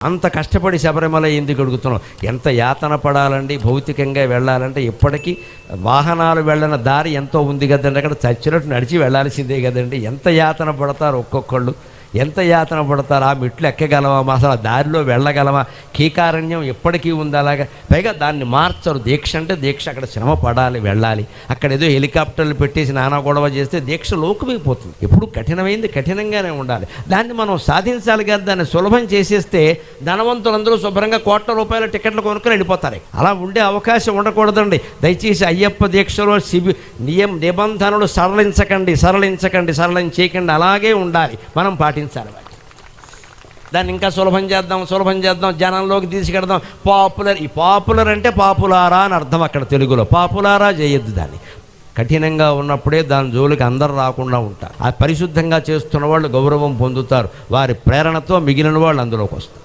అంత కష్టపడి శబరిమల ఎందుకు అడుగుతున్నాం? ఎంత యాతన పడాలండి భౌతికంగా వెళ్ళాలంటే. ఇప్పటికీ వాహనాలు వెళ్ళిన దారి ఎంతో ఉంది కదండి, అక్కడ చచ్చినట్టు నడిచి వెళ్ళాల్సిందే కదండి. ఎంత యాతన పడతారు ఒక్కొక్కళ్ళు, ఎంత యాతన పడతారు. ఆ మెట్లు ఎక్కగలవా, అసలు ఆ దారిలో వెళ్ళగలవా? కీకారణ్యం ఎప్పటికీ ఉంది అలాగా. పైగా దాన్ని మార్చరు. దీక్ష అంటే దీక్ష, అక్కడ శ్రమ పడాలి, వెళ్ళాలి. అక్కడ ఏదో హెలికాప్టర్లు పెట్టేసి నానా గొడవ చేస్తే దీక్ష లోకుమైపోతుంది. ఎప్పుడు కఠినమైంది కఠినంగానే ఉండాలి. దాన్ని మనం సాధించాలి కదా. దాన్ని సులభం చేసేస్తే ధనవంతులందరూ శుభ్రంగా కోట్ల రూపాయల టికెట్లు కొనుక్కొని వెళ్ళిపోతారు. అలా ఉండే అవకాశం ఉండకూడదండి. దయచేసి అయ్యప్ప దీక్షలో నిబంధనలు సరళించకండి, సరళం చేయకండి. అలాగే ఉండాలి, మనం పాటించాలి. దాన్ని ఇంకా సులభం చేద్దాం, జనంలోకి తీసుకెడదాం. పాపులర్, ఈ పాపులర్ అంటే పాపులారా అని అర్థం అక్కడ తెలుగులో. పాపులారా చేయొద్దు. దాన్ని కఠినంగా ఉన్నప్పుడే దాని జోలికి అందరు రాకుండా ఉంటారు. ఆ పరిశుద్ధంగా చేస్తున్న వాళ్ళు గౌరవం పొందుతారు. వారి ప్రేరణతో మిగిలిన వాళ్ళు అందులోకి వస్తారు.